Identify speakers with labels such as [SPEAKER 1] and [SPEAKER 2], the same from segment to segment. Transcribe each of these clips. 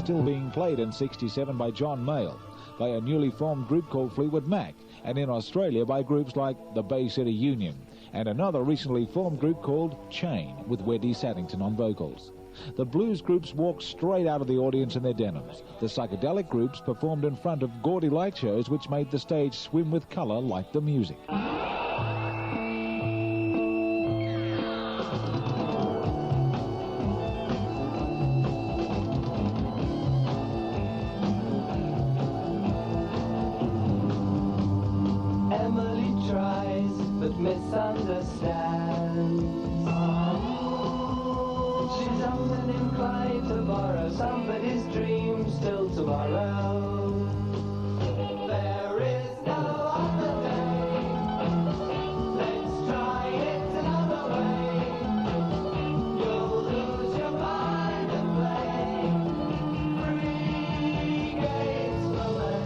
[SPEAKER 1] still being played in '67 by John Mayall, by a newly formed group called Fleetwood Mac, and in Australia by groups like the Bay City Union, and another recently formed group called Chain, with Wendy Saddington on vocals. The blues groups walked straight out of the audience in their denims. The psychedelic groups performed in front of gaudy light shows which made the stage swim with colour like the music.
[SPEAKER 2] Emily tries but misunderstands. She's often inclined to borrow somebody's dreams till tomorrow. There is no other day. Let's try it another way. You'll lose your mind and play. Free games for play.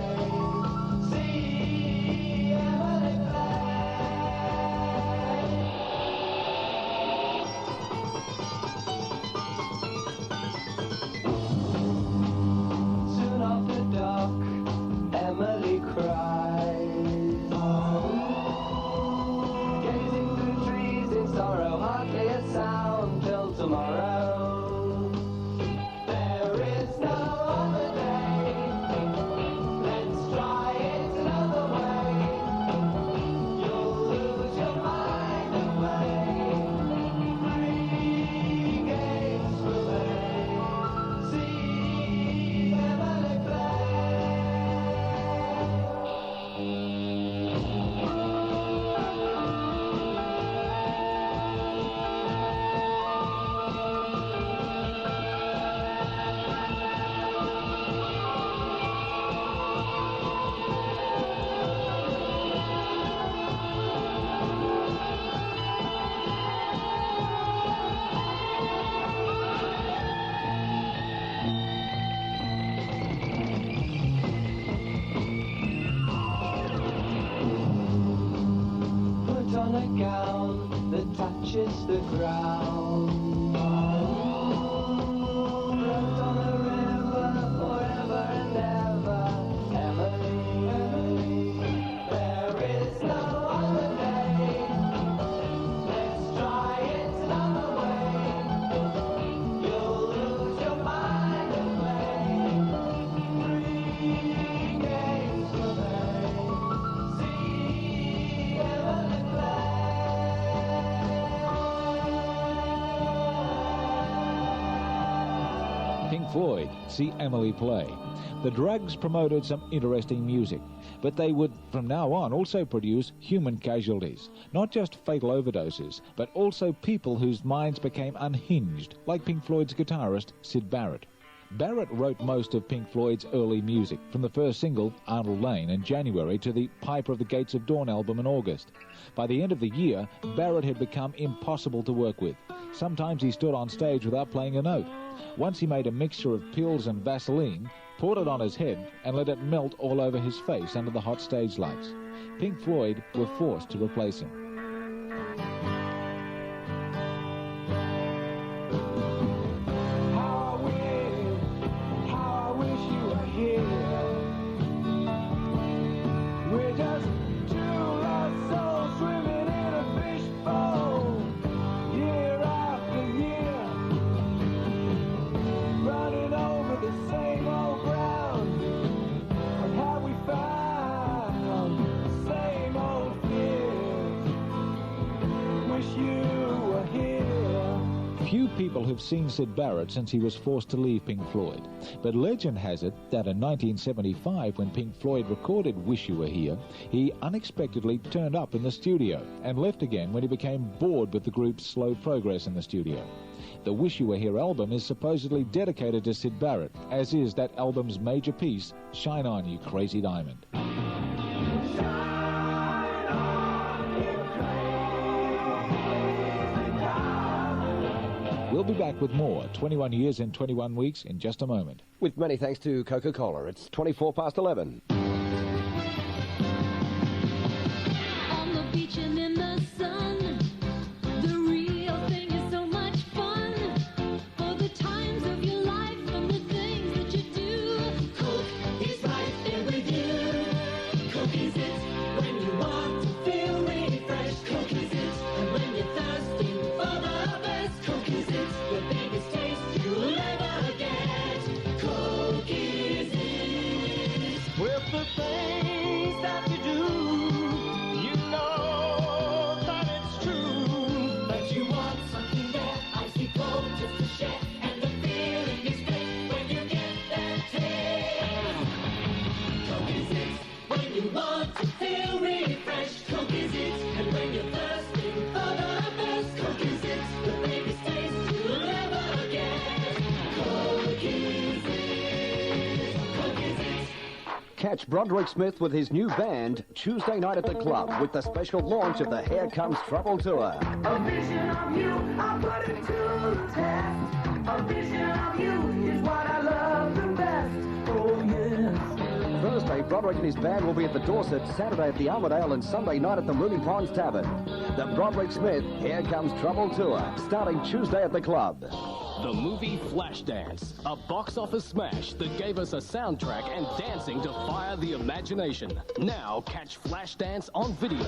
[SPEAKER 2] See Emily soon after dark, Emily cries, gazing through trees in sorrow, hardly a sound till tomorrow. There is no other day. Let's try it another way. You'll lose your mind and play. Free games for play. See Emily put on a gown that touches the ground. Float on a river forever and ever. Emily, there is no other day. Let's try it another way. You'll lose your mind and play. Free games for play. See Emily
[SPEAKER 1] Pink Floyd, See Emily Play. The Drugs promoted some interesting music, but they would from now on also produce human casualties, not just fatal overdoses, but also people whose minds became unhinged, like Pink Floyd's guitarist Syd Barrett. Barrett wrote most of Pink Floyd's early music, from the first single, Arnold Lane, in January to the Piper of the Gates of Dawn album in August. By the end of the year, Barrett had become impossible to work with. Sometimes he stood on stage without playing a note. Once he made a mixture of pills and Vaseline, poured it on his head, and let it melt all over his face under the hot stage lights. Pink Floyd were forced to replace him.
[SPEAKER 2] How I wish you were here. We're just two lost souls swimming in a fishbowl, year after year, running over the same old ground. But how we found the same old fears. Wish you were here.
[SPEAKER 1] Few people have seen Syd Barrett since he was forced to leave Pink Floyd, but legend has it that in 1975, when Pink Floyd recorded Wish You Were Here, he unexpectedly turned up in the studio and left again when he became bored with the group's slow progress in the studio. The Wish You Were Here album is supposedly dedicated to Syd Barrett, as is that album's major piece, Shine On You Crazy Diamond. We'll be back with more 21 Years in 21 Weeks in just a moment.
[SPEAKER 3] With many thanks to Coca-Cola, it's 24 past 11.
[SPEAKER 4] On the beach and in the sun, the real thing is so much fun. For the times of your life and the things that you do.
[SPEAKER 3] Catch Broderick Smith with his new band Tuesday night at the club with the special launch of the Here Comes Trouble tour.
[SPEAKER 2] A vision of you, I put it to the test. A vision of you is what I love the best. Oh, yes.
[SPEAKER 3] Thursday, Broderick and his band will be at the Dorset, Saturday at the Armadale, and Sunday night at the Mooney Ponds Tavern. The Broderick Smith Here Comes Trouble tour, starting Tuesday at the club.
[SPEAKER 5] The movie Flashdance, a box office smash that gave us a soundtrack and dancing to fire the imagination. Now catch Flashdance on video.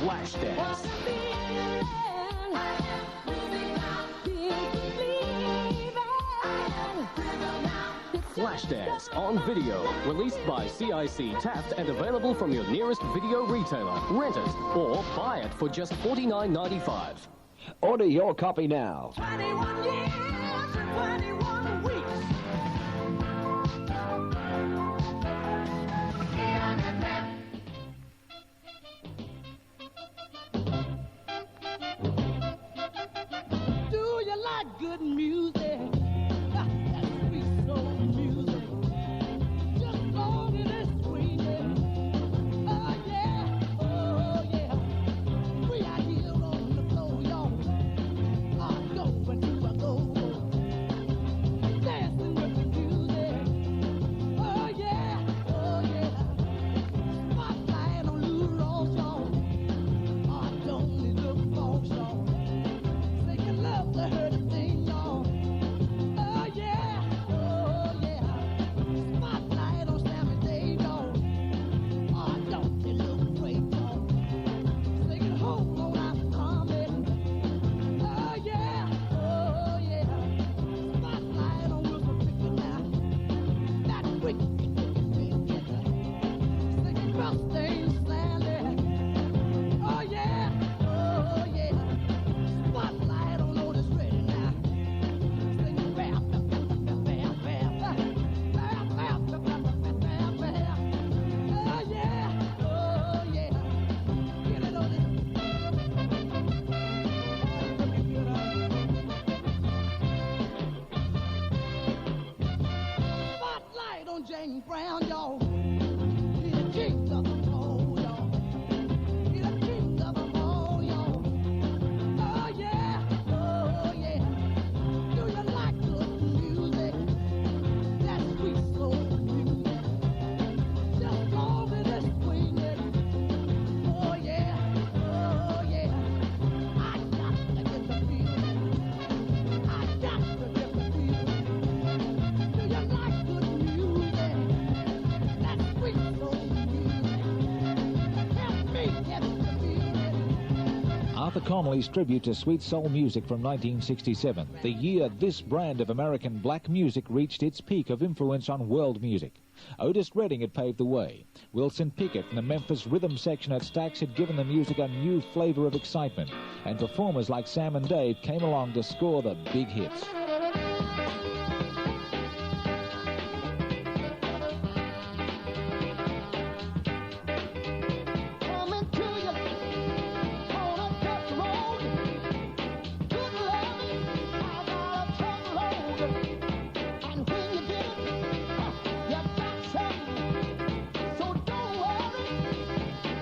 [SPEAKER 5] Flashdance. Flashdance on video, released by CIC Taft and available from your nearest video retailer. Rent it or buy it for just $49.95.
[SPEAKER 3] Order your copy now.
[SPEAKER 2] 21 years and 21 weeks. EON FM. Do you like good music? That sweet soul music. Just long as it's screaming. Oh yeah, oh yeah. We are here on the floor, y'all. Going to a go-go. Dancing with the music. Oh yeah, oh yeah. Spotlight on Lou Ross, y'all. I don't need look for y'all. Singing love to her to sing, y'all. Oh yeah, oh yeah. Spotlight on Sammy Dave, y'all. I don't need look great, y'all. Singing home on I'm coming. Oh yeah, oh yeah. Spotlight on Wilson Pickett now. That wicked getter. Singing Rusty Slandy. Oh yeah, oh yeah. Spotlight on Otis Ready now. Singing bam, bam, bam, bam, bam, bam, bam, bam, bam, bam, bam. Oh yeah, oh yeah. Get it, Otis. Spotlight on James Brown, y'all. He the king of them all, y'all. He the king of them all, y'all. Oh yeah, oh yeah. Do you like good music? That sweet soul music. Just long as it's swinging. Oh yeah, oh yeah. I got to get the feeling. I got to get the feeling. Do you like good music? That sweet soul music. Help me get the feeling.
[SPEAKER 1] Arthur Conley's tribute to sweet soul music from 1967, the year this brand of American black music reached its peak of influence on world music. Otis Redding had paved the way. Wilson Pickett and the Memphis rhythm section at Stax had given the music a new flavor of excitement, and performers like Sam and Dave came along to score the big hits.
[SPEAKER 2] Coming to you on a dirt road. Good loving, I got a truckload. And when you get it, you got something. So don't worry,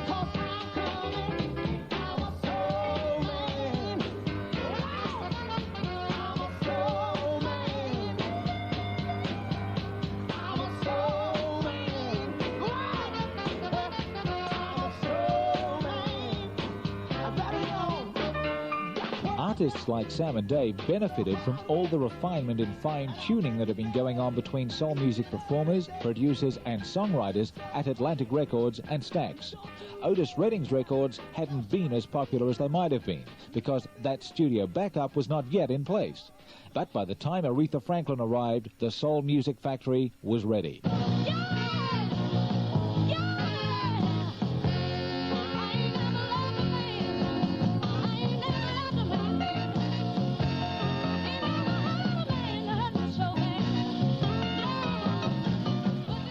[SPEAKER 2] 'cause I'm coming. I'm a soul man. I'm a soul man. I'm a soul man. I'm a soul man. I better know.
[SPEAKER 1] Artists like Sam and Dave benefited from all the refinement and fine-tuning that had been going on between soul music performers, producers and songwriters at Atlantic Records and Stax. Otis Redding's records hadn't been as popular as they might have been because that studio backup was not yet in place. But by the time Aretha Franklin arrived, the soul music factory was ready.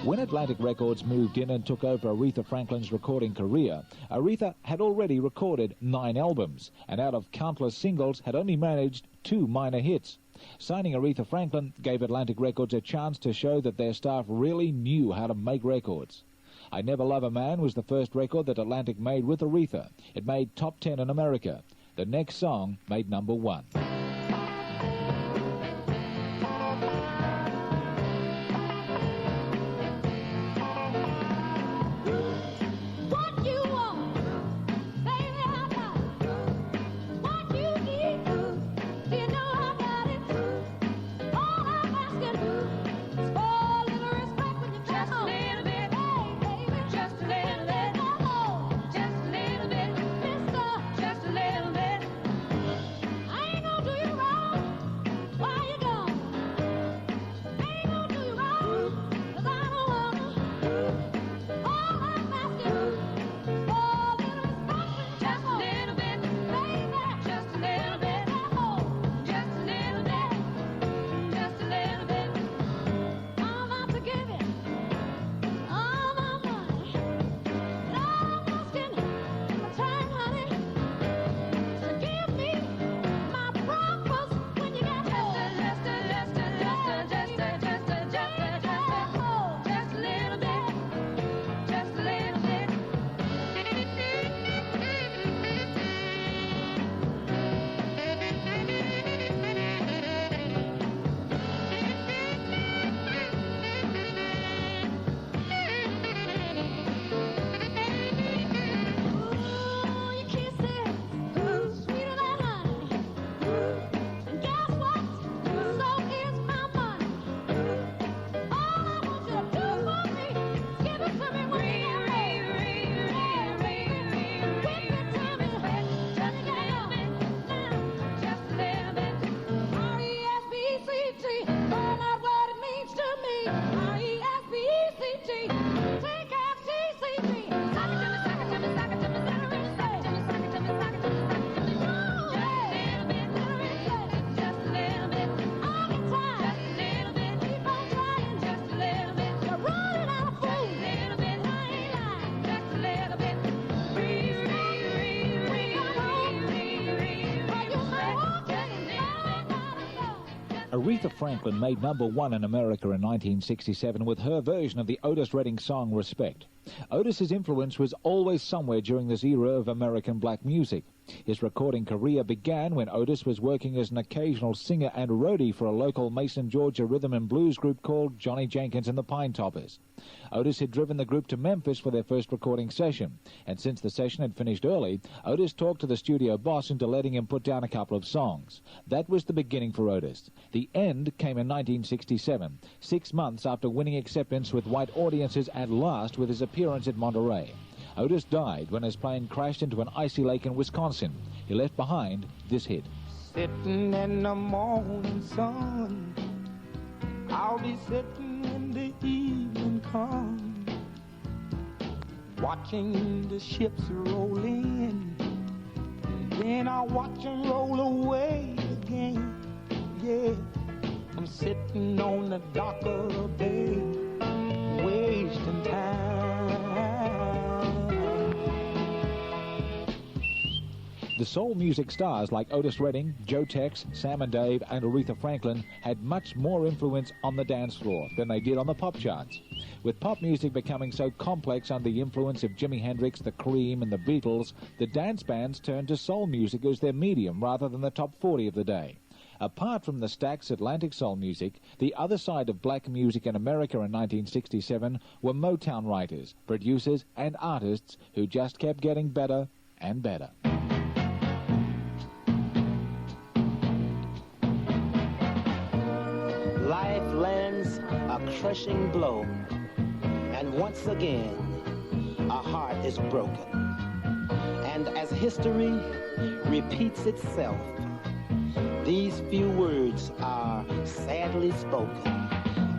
[SPEAKER 1] When Atlantic Records moved in and took over Aretha Franklin's recording career, Aretha had already recorded 9 albums, and out of countless singles had only managed 2 minor hits. Signing Aretha Franklin gave Atlantic Records a chance to show that their staff really knew how to make records. I Never Love a Man was the first record that Atlantic made with Aretha. It made top 10 in America. The next song made number 1. Aretha Franklin made number 1 in America in 1967 with her version of the Otis Redding song Respect. Otis's influence was always somewhere during this era of American black music. His recording career began when Otis was working as an occasional singer and roadie for a local Mason, Georgia rhythm and blues group called Johnny Jenkins and the Pine Toppers. Otis had driven the group to Memphis for their first recording session, and since the session had finished early, Otis talked to the studio boss into letting him put down a couple of songs. That was the beginning for Otis. The end came in 1967, 6 months after winning acceptance with white audiences at last with his appearance at Monterey. Otis died when his plane crashed into an icy lake in Wisconsin. He left behind this hit.
[SPEAKER 2] Sitting in the morning sun, I'll be sitting when the evening comes, watching the ships roll in, and then I'll watch them roll away again. Yeah, I'm sitting on the dock of the bay, wasting time.
[SPEAKER 1] The soul music stars like Otis Redding, Joe Tex, Sam and Dave, and Aretha Franklin had much more influence on the dance floor than they did on the pop charts. With pop music becoming so complex under the influence of Jimi Hendrix, The Cream, and the Beatles, the dance bands turned to soul music as their medium rather than the top 40 of the day. Apart from the Stax Atlantic soul music, the other side of black music in America in 1967 were Motown writers, producers, and artists who just kept getting better and better.
[SPEAKER 6] Life lands a crushing blow, and once again, a heart is broken. And as history repeats itself, these few words are sadly spoken.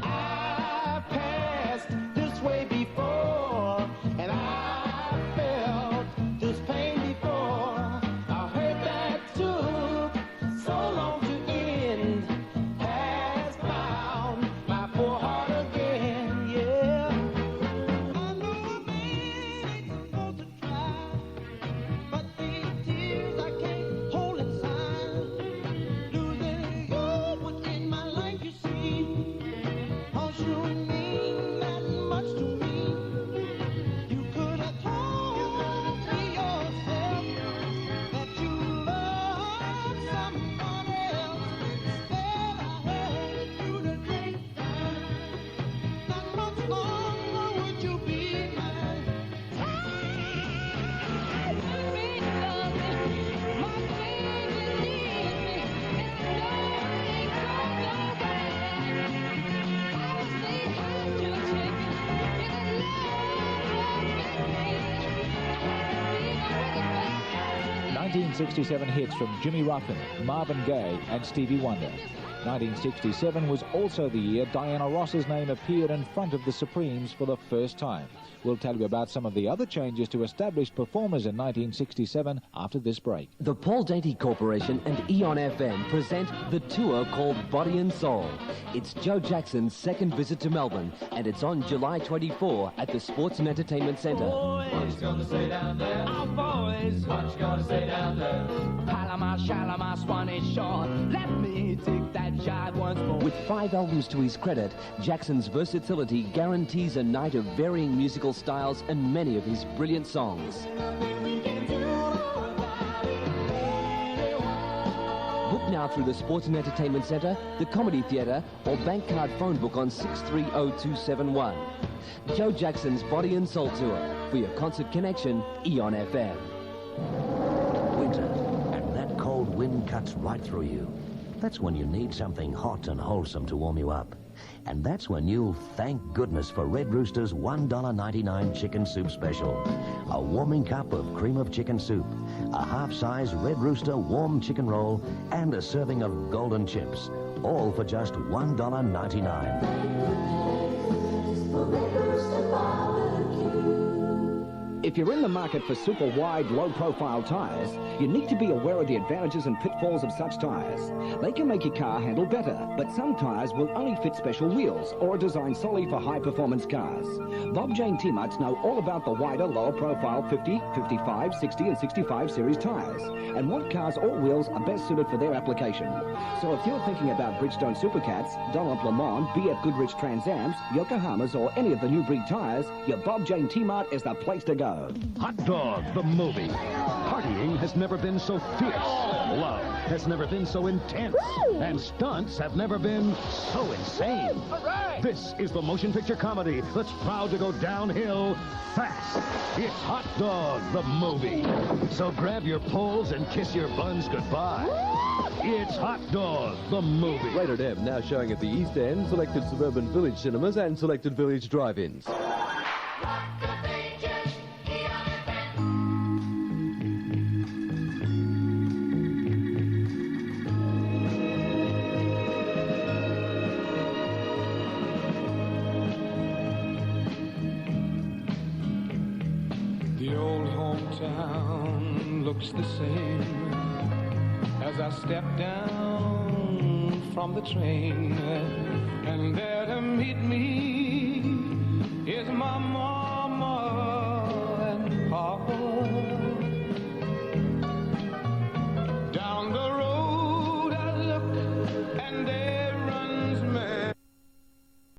[SPEAKER 6] I passed this way before, and I felt this pain before. I heard that took so long to end.
[SPEAKER 1] ...1967 hits from Jimmy Ruffin, Marvin Gaye and Stevie Wonder. 1967 was also the year Diana Ross's name appeared in front of the Supremes for the first time. We'll tell you about some of the other changes to established performers in 1967 after this break.
[SPEAKER 7] The Paul Dainty Corporation and EON FM present the tour called Body and Soul. It's Joe Jackson's second visit to Melbourne, and it's on July 24 at the Sports and Entertainment Centre.
[SPEAKER 2] What's gonna say down there? Our boys. What's gonna say down there? Palama, Shalama, Swanee Shore. Let me take that jive once more.
[SPEAKER 7] With 5 albums to his credit, Jackson's versatility guarantees a night of varying musical styles and many of his brilliant songs. Book now through the Sports and Entertainment Centre, the Comedy Theatre, or bank card phone book on 630271. Joe Jackson's Body and Soul Tour. For your concert connection, EON FM.
[SPEAKER 8] Winter, and that cold wind cuts right through you. That's when you need something hot and wholesome to warm you up. And that's when you'll thank goodness for Red Rooster's $1.99 chicken soup special. A warming cup of cream of chicken soup, a half-size Red Rooster warm chicken roll, and a serving of golden chips. All for just $1.99.
[SPEAKER 3] If you're in the market for super wide, low-profile tyres, you need to be aware of the advantages and pitfalls of such tyres. They can make your car handle better, but some tyres will only fit special wheels or are designed solely for high-performance cars. Bob Jane T-Marts know all about the wider, lower-profile 50, 55, 60 and 65 series tyres and what cars or wheels are best suited for their application. So if you're thinking about Bridgestone Supercats, Dunlop Le Mans, BF Goodrich Trans Ams, Yokohamas or any of the new breed tyres, your Bob Jane T-Mart is the place to go.
[SPEAKER 9] Hot Dog, the movie. Partying has never been so fierce. Love has never been so intense. And stunts have never been so insane. This is the motion picture comedy that's proud to go downhill fast. It's Hot Dog, the movie. So grab your poles and kiss your buns goodbye. It's Hot Dog, the movie.
[SPEAKER 10] Rated M, now showing at the East End, selected suburban village cinemas and selected village drive-ins.
[SPEAKER 2] The old hometown looks the same as I step down from the train, and there to meet me is my mom.